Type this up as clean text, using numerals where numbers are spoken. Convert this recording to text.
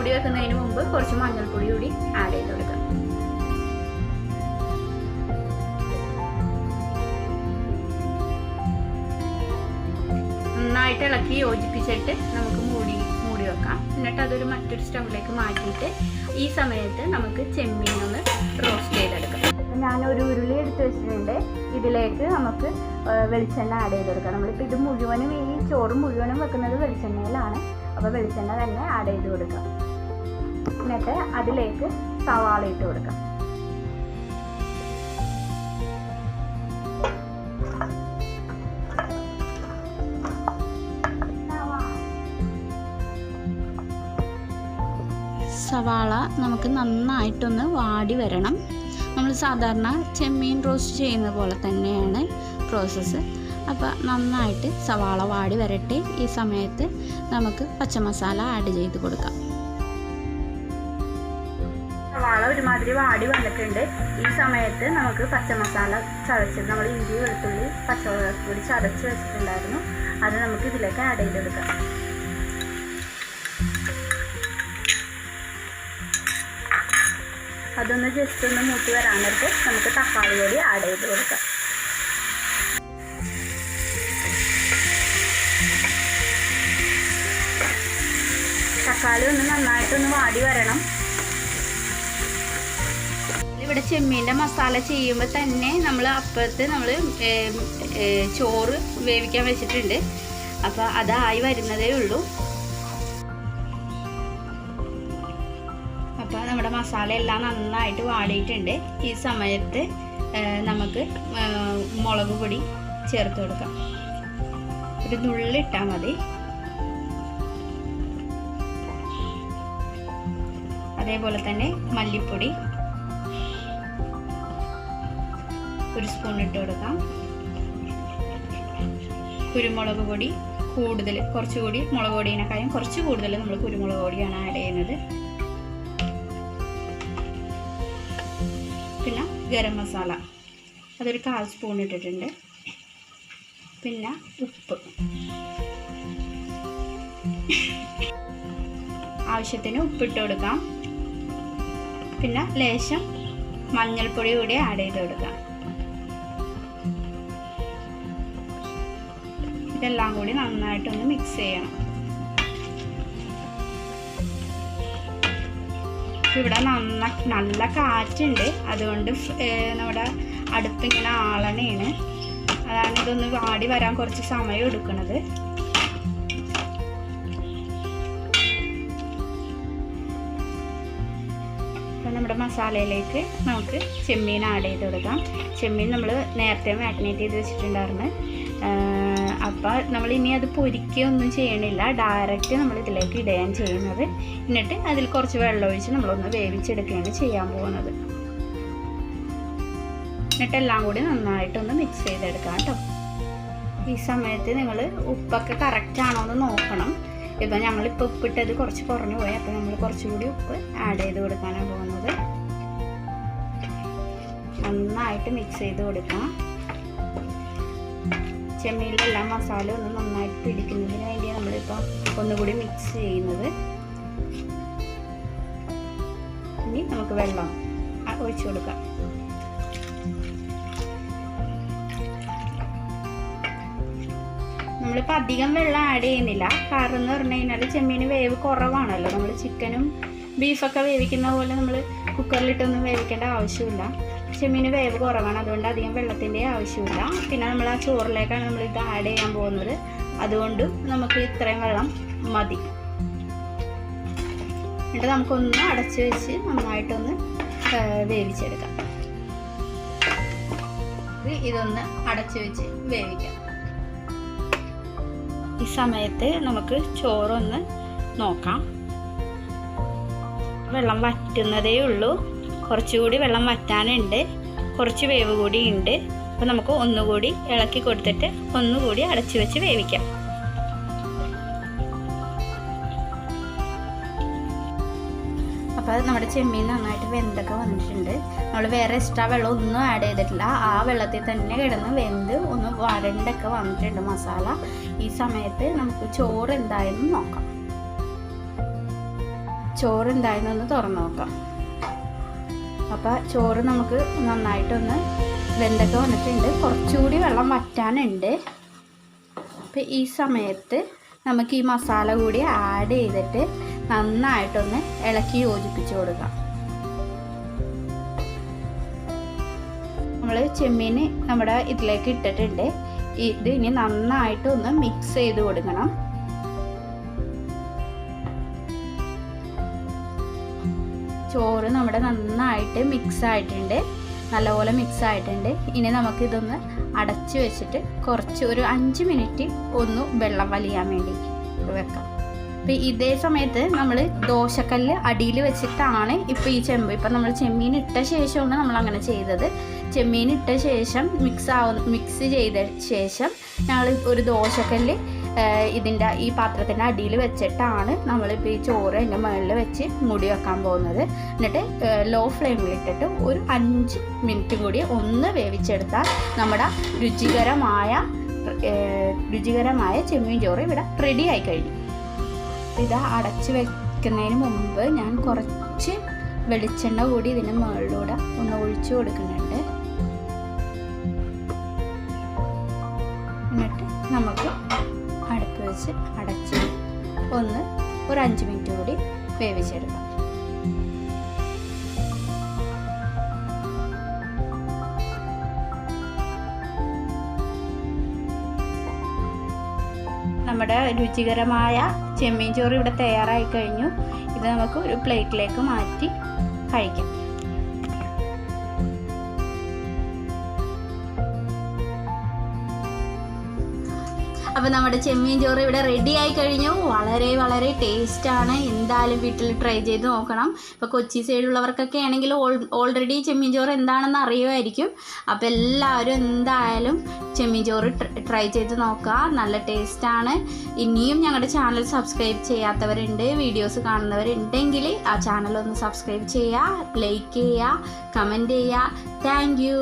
മൂടി വെക്കുന്നതിന് മുമ്പ് കുറച്ച് മഞ്ഞൾപ്പൊടി കൂടി ആഡ് ചെയ്ത് കൊടുക്കാം. നന്നായിട്ട് ഇളക്കി യോജിപ്പിച്ചിട്ട് നമുക്ക് മൂടി വെക്കാം. എന്നിട്ട് അതൊരു മറ്റൊരു സ്റ്റൗവിലേക്ക് മാറ്റിയിട്ട് ഈ സമയത്ത് നമുക്ക് ചെമ്മീനൊന്ന് റോസ്റ്റ് ചെയ്തെടുക്കാം. ഞാനൊരു ഉരുളി എടുത്ത് വെച്ചിട്ടുണ്ട്. ഇതിലേക്ക് നമുക്ക് വെളിച്ചെണ്ണ ആഡ് ചെയ്ത് കൊടുക്കാം. നമ്മളിപ്പോൾ ഇത് മുഴുവനും ഈ ചോറ് മുഴുവനും വെക്കുന്നത് വെളിച്ചെണ്ണയിലാണ്. അപ്പോൾ വെളിച്ചെണ്ണ തന്നെ ആഡ് ചെയ്ത് കൊടുക്കാം. എന്നിട്ട് അതിലേക്ക് സവാള ഇട്ട് കൊടുക്കാം. സവാള നമുക്ക് നന്നായിട്ടൊന്ന് വാടി വരണം. നമ്മൾ സാധാരണ ചെമ്മീൻ റോസ്റ്റ് ചെയ്യുന്ന പോലെ തന്നെയാണ് പ്രോസസ്സ്. അപ്പോൾ നന്നായിട്ട് സവാള വാടി വരട്ടെ. ഈ സമയത്ത് നമുക്ക് പച്ചമസാല ആഡ് ചെയ്ത് കൊടുക്കാം. സവാള ഒരുമാതിരി വാടി വന്നിട്ടുണ്ട്. ഈ സമയത്ത് നമുക്ക് പച്ചമസാല ചതച്ചത്, നമ്മൾ ഇഞ്ചി വെളുത്തുള്ളി പച്ചമുളക് കൂടി ചതച്ച് വെച്ചിട്ടുണ്ടായിരുന്നു, അത് നമുക്ക് ഇതിലേക്ക് ആഡ് ചെയ്ത് കൊടുക്കാം. അതൊന്ന് ജസ്റ്റ് ഒന്ന് മൂട്ടി വരാനായിട്ട് നമുക്ക് തക്കാളി കൂടി ആഡ് ചെയ്ത് കൊടുക്കാം. തക്കാളി ഒന്ന് നന്നായിട്ടൊന്ന് വാടി വരണം. ഇവിടെ ചെമ്മീൻ്റെ മസാല ചെയ്യുമ്പോൾ തന്നെ നമ്മൾ അപ്പുറത്ത് നമ്മൾ ചോറ് വേവിക്കാൻ വെച്ചിട്ടുണ്ട്. അപ്പോൾ അതായി വരുന്നതേ ഉള്ളൂ. അപ്പോൾ നമ്മുടെ മസാല എല്ലാം നന്നായിട്ട് വാടിയിട്ടുണ്ട്. ഈ സമയത്ത് നമുക്ക് മുളക് പൊടി ചേർത്ത് കൊടുക്കാം. ഒരു നുള്ളിട്ടാൽ മതി. അതേപോലെ തന്നെ മല്ലിപ്പൊടി ഒരു സ്പൂൺ ഇട്ട് കൊടുക്കാം. കുരുമുളക് പൊടി കൂടുതൽ, കുറച്ചുകൂടി മുളക് പൊടിയേക്കാളും കുറച്ച് കൂടുതൽ നമ്മൾ കുരുമുളക് പൊടിയാണ് ആഡ് ചെയ്യുന്നത്. പിന്നെ ഗരം മസാല അതൊരു 1/4 സ്പൂൺ ഇട്ടിട്ടുണ്ട്. പിന്നെ ഉപ്പ് ആവശ്യത്തിന് ഉപ്പിട്ട് കൊടുക്കാം. പിന്നെ ലേശം മഞ്ഞൾപ്പൊടി കൂടി ആഡ് ചെയ്ത് കൊടുക്കാം. ഇതെല്ലാം കൂടി നന്നായിട്ടൊന്ന് മിക്സ് ചെയ്യണം. ഇവിടെ നല്ല കാറ്റുണ്ട്, അതുകൊണ്ട് നമ്മുടെ അടുപ്പിങ്ങനെ ആളണയാണ്. അതാണ് ഇതൊന്ന് വാടി വരാൻ കുറച്ച് സമയം എടുക്കുന്നത്. നമ്മുടെ മസാലയിലേക്ക് നമുക്ക് ചെമ്മീൻ ആഡ് ചെയ്ത് കൊടുക്കാം. ചെമ്മീൻ നമ്മൾ നേരത്തെ മാരിനേറ്റ് ചെയ്ത് വെച്ചിട്ടുണ്ടായിരുന്നു. അപ്പോൾ നമ്മൾ ഇനി അത് പൊരിക്കുകയൊന്നും ചെയ്യണില്ല, ഡയറക്റ്റ് നമ്മൾ ഇതിലേക്ക് ഇടുകയാണ് ചെയ്യുന്നത്. എന്നിട്ട് അതിൽ കുറച്ച് വെള്ളം ഒഴിച്ച് നമ്മളൊന്ന് വേവിച്ചെടുക്കുകയാണ് ചെയ്യാൻ പോകുന്നത്. എന്നിട്ട് എല്ലാം കൂടി നന്നായിട്ടൊന്ന് മിക്സ് ചെയ്തെടുക്കാം കേട്ടോ. ഈ സമയത്ത് നിങ്ങൾ ഉപ്പൊക്കെ കറക്റ്റ് ആണോ എന്ന് നോക്കണം. ഇപ്പം ഞങ്ങളിപ്പോൾ ഉപ്പിട്ടത് കുറച്ച് കുറഞ്ഞു പോയി, അപ്പോൾ നമ്മൾ കുറച്ചുകൂടി ഉപ്പ് ആഡ് ചെയ്ത് കൊടുക്കാനാണ് പോകുന്നത്. നന്നായിട്ട് മിക്സ് ചെയ്ത് കൊടുക്കാം. ചെമ്മീനിലെല്ലാം മസാല ഒന്ന് നന്നായിട്ട് പിടിക്കുന്നതിന് വേണ്ടിയാണ് നമ്മളിപ്പോൾ ഒന്നുകൂടി മിക്സ് ചെയ്യുന്നത്. ഇനി നമുക്ക് വെള്ളം ഒഴിച്ചു കൊടുക്കാം. നമ്മളിപ്പോൾ അധികം വെള്ളം ആഡ് ചെയ്യുന്നില്ല. കാരണം എന്ന് പറഞ്ഞു കഴിഞ്ഞാൽ ചെമ്മീന് വേവ് കുറവാണല്ലോ. നമ്മൾ ചിക്കനും ബീഫൊക്കെ വേവിക്കുന്ന പോലെ നമ്മൾ കുക്കറിലിട്ടൊന്നും വേവിക്കേണ്ട ആവശ്യമില്ല. ചെമ്മീന് വേവ് കുറവാണ്, അതുകൊണ്ട് അധികം വെള്ളത്തിൻ്റെ ആവശ്യമില്ല. പിന്നെ നമ്മൾ ആ ചോറിലേക്കാണ് നമ്മളിത് ആഡ് ചെയ്യാൻ പോകുന്നത്, അതുകൊണ്ട് നമുക്ക് ഇത്രയും വെള്ളം മതി. എന്നിട്ട് നമുക്കൊന്ന് അടച്ച് വെച്ച് നന്നായിട്ടൊന്ന് വേവിച്ചെടുക്കാം. ഇതൊന്ന് അടച്ച് വെച്ച് വേവിക്കാം. ഈ സമയത്ത് നമുക്ക് ചോറൊന്ന് നോക്കാം. വെള്ളം വറ്റുന്നതേ ഉള്ളൂ, കുറച്ചുകൂടി വെള്ളം വറ്റാനുണ്ട്, കുറച്ച് വേവ് കൂടി ഉണ്ട്. അപ്പോൾ നമുക്ക് ഒന്നുകൂടി ഇളക്കി കൊടുത്തിട്ട് ഒന്നുകൂടി അടച്ചു വെച്ച് വേവിക്കാം. അപ്പോൾ നമ്മുടെ ചെമ്മീൻ നന്നായിട്ട് വെന്തൊക്കെ വന്നിട്ടുണ്ട്. നമ്മൾ വേറെ എക്സ്ട്രാ വെള്ളം ഒന്നും ആഡ് ചെയ്തിട്ടില്ല. ആ വെള്ളത്തിൽ തന്നെ കിടന്ന് വെന്ത് ഒന്ന് വരണ്ടൊക്കെ വന്നിട്ടുണ്ട് മസാല. ഈ സമയത്ത് നമുക്ക് ചോറ് എന്തായാലും നോക്കാം. ചോറ് എന്തായാലും ഒന്ന് തുറന്നു നോക്കാം. അപ്പോൾ ചോറ് നമുക്ക് നന്നായിട്ടൊന്ന് വെന്തൊക്കെ വന്നിട്ടുണ്ട്. കുറച്ചുകൂടി വെള്ളം വറ്റാനുണ്ട്. അപ്പോൾ ഈ സമയത്ത് നമുക്ക് ഈ മസാല കൂടി ആഡ് ചെയ്തിട്ട് നന്നായിട്ടൊന്ന് ഇളക്കി യോജിപ്പിച്ച് കൊടുക്കാം. നമ്മൾ ചെമ്മീൻ നമ്മുടെ ഇതിലേക്ക് ഇട്ടിട്ടുണ്ട്. ഇത് ഇനി നന്നായിട്ടൊന്ന് മിക്സ് ചെയ്ത് കൊടുക്കണം. ചോറ് നമ്മുടെ നന്നായിട്ട് മിക്സ് ആയിട്ടുണ്ട്, നല്ലപോലെ മിക്സ് ആയിട്ടുണ്ട്. ഇനി നമുക്കിതൊന്ന് അടച്ച് വെച്ചിട്ട് കുറച്ച് ഒരു 5 മിനിറ്റ് ഒന്ന് വെള്ളം വലിയാൻ വേണ്ടി വെക്കാം. അപ്പോൾ ഇതേ സമയത്ത് നമ്മൾ ദോശക്കല്ല് അടിയിൽ വെച്ചിട്ടാണ് ഇപ്പോൾ ഈ ഇപ്പം നമ്മൾ ചെമ്മീൻ ഇട്ട ശേഷമാണ് നമ്മൾ അങ്ങനെ ചെയ്തത്. ചെമ്മീൻ ഇട്ട ശേഷം മിക്സ് ചെയ്ത ശേഷം ഞങ്ങൾ ഒരു ദോശക്കല്ല് ഇതിൻ്റെ ഈ പാത്രത്തിൻ്റെ അടിയിൽ വെച്ചിട്ടാണ് നമ്മളിപ്പോൾ ഈ ചോറ് അതിൻ്റെ മുകളിൽ വെച്ച് മൂടി വെക്കാൻ പോകുന്നത്. എന്നിട്ട് ലോ ഫ്ലെയിമിലിട്ടിട്ട് ഒരു 5 മിനിറ്റ് കൂടി ഒന്ന് വേവിച്ചെടുത്താൽ നമ്മുടെ രുചികരമായ ചെമ്മീൻ ചോറ് ഇവിടെ റെഡി ആയി കഴിഞ്ഞു. ഇത് അടച്ച് വെക്കുന്നതിന് മുമ്പ് ഞാൻ കുറച്ച് വെളിച്ചെണ്ണ കൂടി ഇതിൻ്റെ മുകളിലൂടെ ഒന്ന് ഒഴിച്ചു കൊടുക്കുന്നുണ്ട്. എന്നിട്ട് നമുക്ക് അടുപ്പ് വെച്ച് അടച്ച് ഒരു 5 മിനിറ്റ് കൂടി വേവിച്ചെടുക്കാം. നമ്മുടെ രുചികരമായ ചെമ്മീൻ ചോറ് ഇവിടെ തയ്യാറായി കഴിഞ്ഞു. ഇത് നമുക്ക് ഒരു പ്ലേറ്റിലേക്ക് മാറ്റി കഴിക്കാം. അപ്പോൾ നമ്മുടെ ചെമ്മീൻ ചോറ് ഇവിടെ റെഡി ആയി കഴിഞ്ഞു. വളരെ വളരെ ടേസ്റ്റാണ്. എന്തായാലും വീട്ടിൽ ട്രൈ ചെയ്ത് നോക്കണം. ഇപ്പോൾ കൊച്ചി സൈഡുള്ളവർക്കൊക്കെ ആണെങ്കിൽ ഓൾറെഡി ചെമ്മീൻ ചോറ് എന്താണെന്ന് അറിയുമായിരിക്കും. അപ്പോൾ എല്ലാവരും എന്തായാലും ചെമ്മീൻ ചോറ് ട്രൈ ചെയ്ത് നോക്കുക. നല്ല ടേസ്റ്റാണ്. ഇനിയും ഞങ്ങളുടെ ചാനൽ സബ്സ്ക്രൈബ് ചെയ്യാത്തവരുണ്ട്, വീഡിയോസ് കാണുന്നവരുണ്ടെങ്കിൽ ആ ചാനൽ ഒന്ന് സബ്സ്ക്രൈബ് ചെയ്യുക, ലൈക്ക് ചെയ്യുക, കമൻറ്റ് ചെയ്യുക. Thank you.